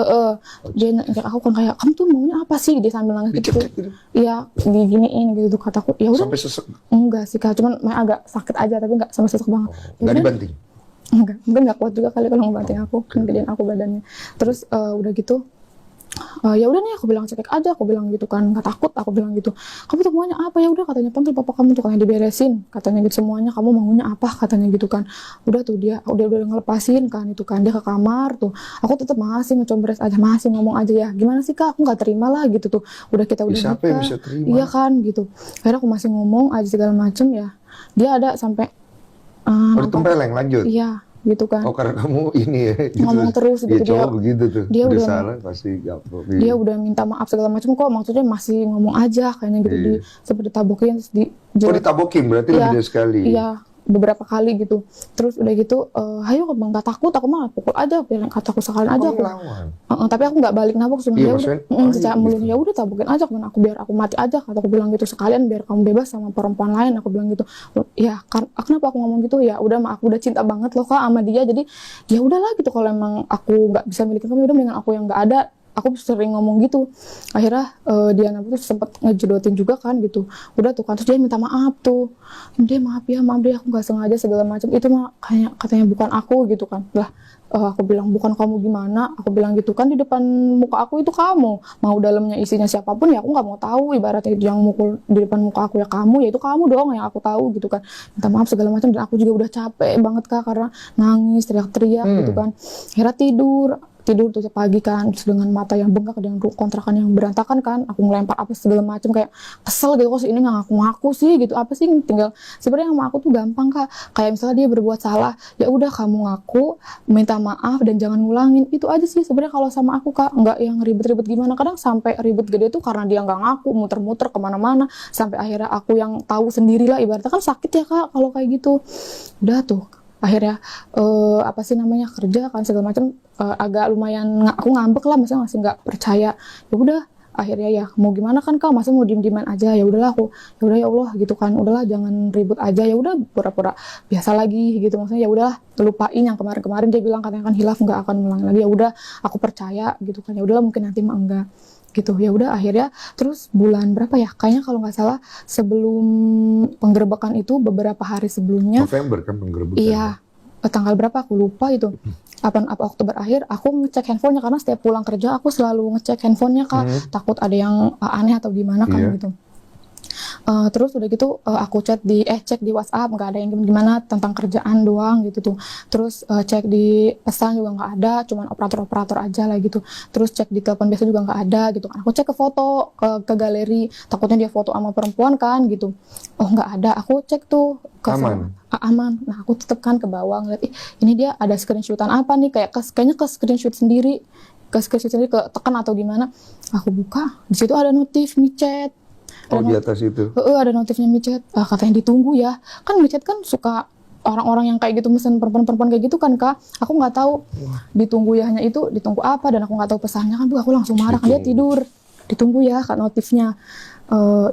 Dia ngecek aku kan kayak kamu tuh maunya apa sih, dia sambil nangis gitu. Dicek gitu. Iya, diginiin gitu kataku. Ya udah. Sampai sesek. Enggak sih Kak, cuman agak sakit aja tapi enggak sampai sesek banget. Ya Nggak udah. dibanting. Enggak, mungkin nggak kuat juga kali kalau ngebanting aku, kan gedean aku badannya. Terus udah gitu, ya udah nih aku bilang cekek aja, aku bilang gitu kan, nggak takut, aku bilang gitu. Kamu tuh maunya apa? Ya udah katanya panggil papa kamu tuh katanya diberesin, katanya gitu semuanya. Kamu maunya apa? Katanya gitu kan. Udah tuh dia udah ngelepasin kan itu kan, dia ke kamar tuh. Aku tetap masih ngecombres aja, masih ngomong aja ya. Gimana sih Kak? Aku nggak terima lah gitu tuh. Udah kita udah Siapa yang nikah. bisa terima? Iya kan gitu. Akhirnya aku masih ngomong aja segala macem ya. Dia ada sampai Tempeleng lanjut. iya gitu kan. Oh karena kamu ini ya gitu. Ngomong terus gitu, Ya, cowok dia- begitu tuh. dia udah udah- salah pasti gampang. Dia udah minta maaf segala macam kok, maksudnya masih ngomong aja kayaknya gitu. Iya. Seperti tabokin terus Oh ditabokin berarti Iya. lebih dari sekali. Iya, beberapa kali gitu. Terus udah gitu, ayo bang, nggak takut, aku mah pukul aja, bilang kataku sekalian aja Kamu aku. lawan. Tapi aku nggak balik nabok, cuma Iya, ya udah, maksudnya, secara gitu. mulus ya udah tabokin aja, kan aku biar aku mati aja, kataku bilang gitu sekalian biar kamu bebas sama perempuan lain, aku bilang gitu. Ya kan, kenapa aku ngomong gitu ya? Udah mah aku udah cinta banget loh Kak sama dia, jadi ya udahlah gitu kalau emang aku nggak bisa milikin kamu, ya udah mendingan aku yang nggak ada. Aku sering ngomong gitu. Akhirnya Diana tuh sempat ngejedotin juga kan gitu. Udah tuh kan, terus dia minta maaf tuh. Dia maaf deh aku nggak sengaja segala macam. Itu mah katanya bukan aku gitu kan. Lah aku bilang bukan kamu gimana? Aku bilang gitu kan, di depan muka aku itu kamu. Mau dalamnya isinya siapapun ya aku nggak mau tahu. Ibaratnya itu yang mukul di depan muka aku ya kamu, ya itu kamu doang yang aku tahu gitu kan. Minta maaf segala macam, dan aku juga udah capek banget Kak karena nangis teriak-teriak gitu kan. Akhirnya tidur tuh pagi kan, terus dengan mata yang bengkak, dengan kontrakan yang berantakan kan, aku ngelempar apa segala macam, kayak kesel gitu, kok si ini nggak ngaku-ngaku sih gitu, apa sih, tinggal sebenarnya sama aku tuh gampang Kak, kayak misalnya dia berbuat salah, ya udah kamu ngaku, minta maaf dan jangan ngulangin, itu aja sih sebenarnya kalau sama aku Kak, nggak yang ribet-ribet gimana. Kadang sampai ribet gede tuh karena dia nggak ngaku, muter-muter kemana-mana, sampai akhirnya aku yang tahu sendirilah, ibaratnya kan sakit ya Kak kalau kayak gitu. Udah tuh akhirnya kerja kan segala macam, agak lumayan aku ngambek lah, maksudnya masih nggak percaya. Ya udah akhirnya ya mau gimana kan Kak, masa mau diem-dieman aja, ya udahlah aku, ya udah ya Allah gitu kan, udahlah jangan ribut aja, ya udah pura-pura biasa lagi gitu, maksudnya ya udahlah lupain yang kemarin-kemarin dia bilang katanya kan hilaf nggak akan ngulang lagi, ya udah aku percaya gitu kan, ya udahlah mungkin nanti mah enggak gitu. Ya udah akhirnya terus bulan berapa ya, kayaknya kalau nggak salah sebelum penggerebekan itu beberapa hari sebelumnya, November kan penggerebekan. iya, tanggal berapa aku lupa itu. Apa Oktober akhir aku ngecek handphonenya, karena setiap pulang kerja aku selalu ngecek handphonenya Kak, takut ada yang aneh atau gimana kan Iya. gitu. Terus udah gitu aku cek di WhatsApp, nggak ada yang gimana tentang kerjaan doang gitu tuh. Terus cek di pesan juga nggak ada, cuman operator aja lah gitu. Terus cek di telepon biasa juga nggak ada gitu kan. Aku cek ke foto, ke galeri, takutnya dia foto sama perempuan kan gitu. Oh nggak ada, aku cek tuh ke Aman. aman. Nah aku tetep kan ke bawah ngeliat, ini dia ada screenshotan apa nih, kayaknya ke screenshot sendiri, ke tekan atau gimana. Aku buka, di situ ada notif micet. Oh di atas itu. Ada notifnya micet, katanya ditunggu ya. Kan micet kan suka orang-orang yang kayak gitu mesen perempuan-perempuan kayak gitu kan Kak. Aku nggak tahu ditunggu ya, hanya itu ditunggu apa, dan aku nggak tahu pesannya kan. Aku langsung marah kan, dia tidur. Ditunggu ya Kak notifnya.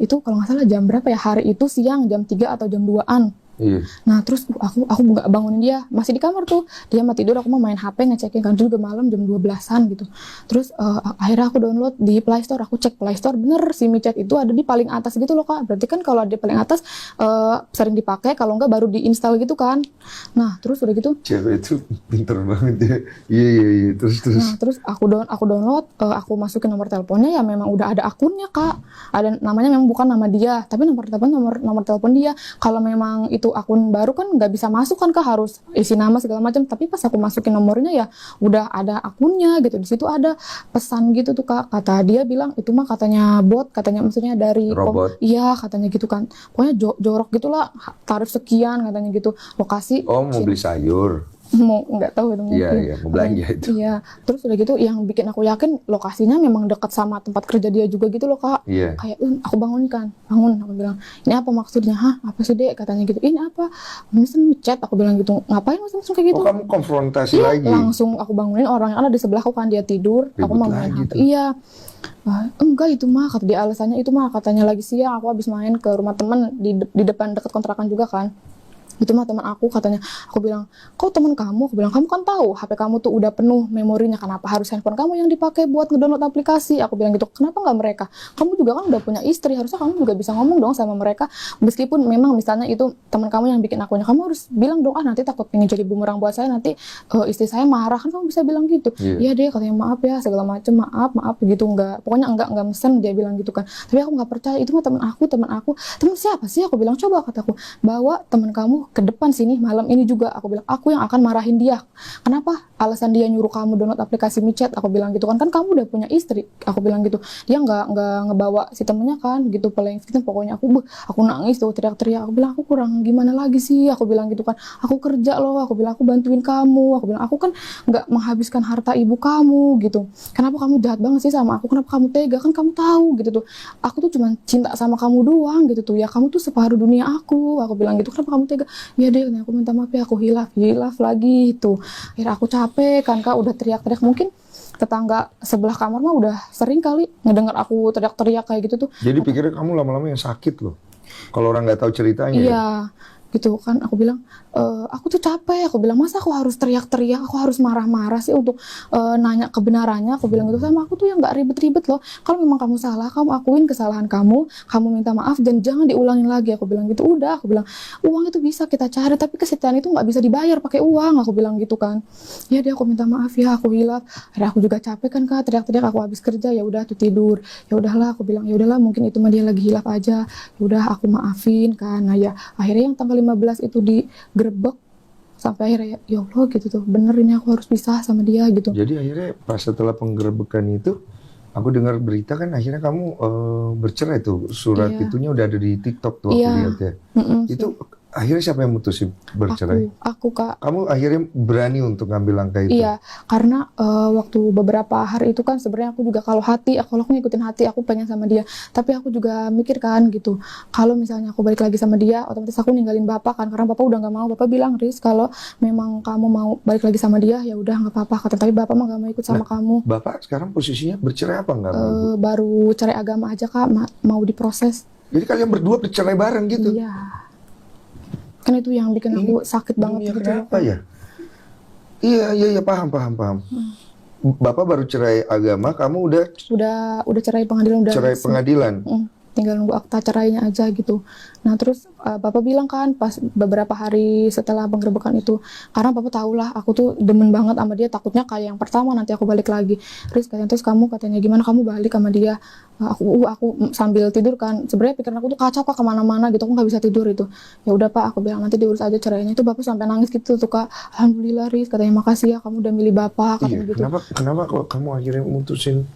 Itu kalau nggak salah jam berapa ya, hari itu siang jam 3 atau jam 2-an. Iya. Nah terus aku nggak bangunin dia, masih di kamar tuh, dia mah tidur, aku mah main HP ngecekin kan, juga malam jam 12-an gitu. Terus akhirnya aku download di Play Store, aku cek Play Store, bener si micet itu ada di paling atas gitu loh Kak. Berarti kan kalau ada di paling atas sering dipakai, kalau nggak baru diinstal gitu kan. Nah terus udah gitu, Cewek itu pinter banget ya. Iya. Terus. aku download, aku masukin nomor teleponnya, ya memang udah ada akunnya Kak. Ada namanya, memang bukan nama dia, tapi nomor telepon dia. Kalau memang itu akun baru kan nggak bisa masuk kan Kak, harus isi nama segala macam. Tapi pas aku masukin nomornya ya udah ada akunnya gitu. Di situ ada pesan gitu tuh Kak. Kata dia bilang itu mah katanya bot, katanya maksudnya dari Robot. iya katanya gitu kan. Pokoknya jorok gitulah, tarif sekian katanya gitu. Lokasi Oh mau beli sayur. mau nggak tahu itu mungkin. Iya, mau belanja itu. Iya, terus udah gitu yang bikin aku yakin lokasinya memang dekat sama tempat kerja dia juga gitu loh Kak. Iya. Kayak aku bangun, aku bilang ini apa maksudnya? Hah, apa sih Dek? Katanya gitu. Ini apa? Mesen chat, aku bilang gitu. Ngapain mesen kayak gitu? Oh, kamu konfrontasi Iya, lagi. langsung aku bangunin orang yang ada di sebelahku kan, dia tidur, aku Ribut mau main lagi HP. tuh. Iya. Enggak itu mah, kata dia alasannya itu mah katanya lagi siang, aku habis main ke rumah temen di depan dekat kontrakan juga kan. Itu mah teman aku katanya. Aku bilang, kok teman kamu? Aku bilang, kamu kan tahu HP kamu tuh udah penuh memorinya, kenapa harus handphone kamu yang dipakai buat ngedownload aplikasi? Aku bilang gitu, kenapa nggak mereka? Kamu juga kan udah punya istri, harusnya kamu juga bisa ngomong dong sama mereka. Meskipun memang misalnya itu teman kamu yang bikin akunnya, kamu harus bilang dong, nanti takut pengen jadi bumerang buat saya, nanti istri saya marah, kan kamu bisa bilang gitu. Iya deh, katanya maaf ya, segala macem, maaf gitu, pokoknya enggak mesen, dia bilang gitu kan. Tapi aku nggak percaya, itu mah teman aku, teman siapa sih? Aku bilang, coba kataku, bawa teman kamu ke depan sini malam ini juga. Aku bilang, aku yang akan marahin dia. Kenapa? Alasan dia nyuruh kamu download aplikasi micet. Aku bilang gitu kan kamu udah punya istri. Aku bilang gitu. Dia nggak ngebawa si temennya kan gitu, paling gitu. Pokoknya aku nangis tuh, teriak-teriak. Aku bilang, aku kurang gimana lagi sih? Aku bilang gitu kan. Aku kerja loh. Aku bilang, aku bantuin kamu. Aku bilang, aku kan nggak menghabiskan harta ibu kamu gitu. Kenapa kamu jahat banget sih sama aku? Kenapa kamu tega? Kan kamu tahu gitu tuh. Aku tuh cuma cinta sama kamu doang gitu tuh. Ya kamu tuh separuh dunia aku. Aku bilang gitu. Kenapa kamu tega? Ya deh, aku minta maaf ya, aku hilaf lagi itu. Akhirnya aku capek kan Kak, udah teriak-teriak. Mungkin tetangga sebelah kamar mah udah sering kali ngedengar aku teriak-teriak kayak gitu tuh. Jadi pikirnya kamu lama-lama yang sakit loh. Kalau orang nggak tahu ceritanya. Iya, gitu kan. Aku bilang, aku tuh capek. Aku bilang, masa aku harus teriak-teriak, aku harus marah-marah sih untuk nanya kebenarannya. Aku bilang gitu sama aku tuh yang nggak ribet-ribet loh. Kalau memang kamu salah, kamu akuin kesalahan kamu minta maaf dan jangan diulangin lagi. Aku bilang gitu. Udah, aku bilang uang itu bisa kita cari, tapi kesetiaan itu nggak bisa dibayar pakai uang. Aku bilang gitu kan. Ya dia, aku minta maaf ya, aku hilaf. Akhirnya aku juga capek kan Kak, teriak-teriak. Aku habis kerja, ya udah tuh tidur. Ya udahlah, aku bilang ya udahlah, mungkin itu mah dia lagi hilaf aja. Ya udah, aku maafin kan. Nah ya, akhirnya yang tanggal 15 itu digerebek. Sampai akhirnya ya Allah gitu tuh, bener ini aku harus pisah sama dia gitu. Jadi akhirnya pas setelah penggerebekan itu, aku dengar berita kan akhirnya kamu bercerai tuh. Surat itunya udah ada di TikTok tuh aku lihat ya. Itu akhirnya siapa yang mutusin bercerai? Aku Kak. Kamu akhirnya berani untuk ngambil langkah itu? Iya, karena waktu beberapa hari itu kan sebenarnya aku juga kalau aku ngikutin hati, aku pengen sama dia. Tapi aku juga mikir kan gitu, kalau misalnya aku balik lagi sama dia, otomatis aku ninggalin bapak kan, karena bapak udah nggak mau. Bapak bilang, Riz, kalau memang kamu mau balik lagi sama dia, ya udah nggak apa-apa. Tapi bapak mah nggak mau ikut sama kamu. Bapak sekarang posisinya bercerai apa nggak? Baru cerai agama aja Kak, mau diproses. Jadi kalian berdua bercerai bareng gitu? Iya. Kan itu yang bikin aku sakit banget gitu. Kenapa ya? Iya, paham. Bapak baru cerai agama, kamu udah cerai pengadilan, cerai pengadilan. Tinggal nunggu akta cerainya aja gitu. Nah terus bapak bilang kan pas beberapa hari setelah penggerebekan itu, karena bapak tahu lah aku tuh demen banget sama dia, takutnya kayak yang pertama nanti aku balik lagi. Terus kamu katanya gimana kamu balik sama dia? Aku sambil tidur kan, sebenarnya pikiran aku tuh kacau Kak, kemana-mana gitu, aku nggak bisa tidur itu. Ya udah Pak, aku bilang nanti diurus aja cerainya. Itu bapak sampai nangis gitu tuh Kak. Alhamdulillah Riz, katanya makasih ya kamu udah milih bapak, katanya gitu. Kenapa kalau kamu akhirnya mutusin?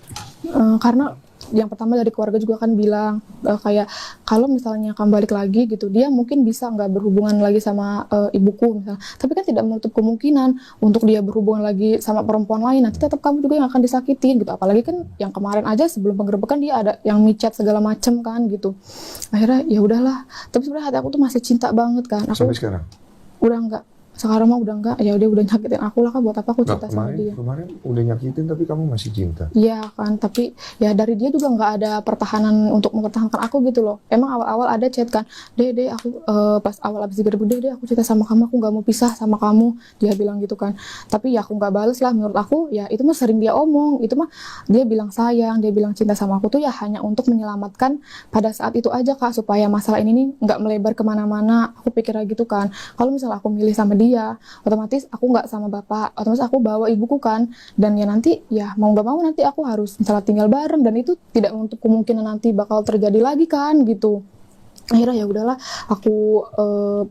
Karena yang pertama dari keluarga juga kan bilang kayak kalau misalnya kamu balik lagi gitu, dia mungkin bisa nggak berhubungan lagi sama ibuku misalnya, tapi kan tidak menutup kemungkinan untuk dia berhubungan lagi sama perempuan lain, nanti tetap kamu juga yang akan disakitin gitu. Apalagi kan yang kemarin aja sebelum penggerebekan dia ada yang micet segala macem kan gitu. Akhirnya ya udahlah, tapi sebenarnya hati aku tuh masih cinta banget kan. Sampai sekarang? Udah enggak. Sekarang mah udah enggak, ya dia udah nyakitin aku lah kan, buat apa aku cinta sama dia. Kemarin udah nyakitin tapi kamu masih cinta. Iya kan, tapi ya dari dia juga nggak ada pertahanan untuk mempertahankan aku gitu loh. Emang awal-awal ada chat kan, Dede aku pas awal abis digerebek, Dede aku cinta sama kamu, aku nggak mau pisah sama kamu, dia bilang gitu kan. Tapi ya aku nggak bales lah, menurut aku ya itu mah sering dia omong, itu mah dia bilang sayang, dia bilang cinta sama aku tuh ya hanya untuk menyelamatkan pada saat itu aja Kak, supaya masalah ini nih nggak melebar kemana-mana. Aku pikirnya gitu kan, kalau misalnya aku milih sama dia, otomatis aku nggak sama bapak, otomatis aku bawa ibuku kan, dan ya nanti ya mau nggak mau nanti aku harus misalnya tinggal bareng, dan itu tidak menutup kemungkinan nanti bakal terjadi lagi kan gitu. Akhirnya ya udahlah, aku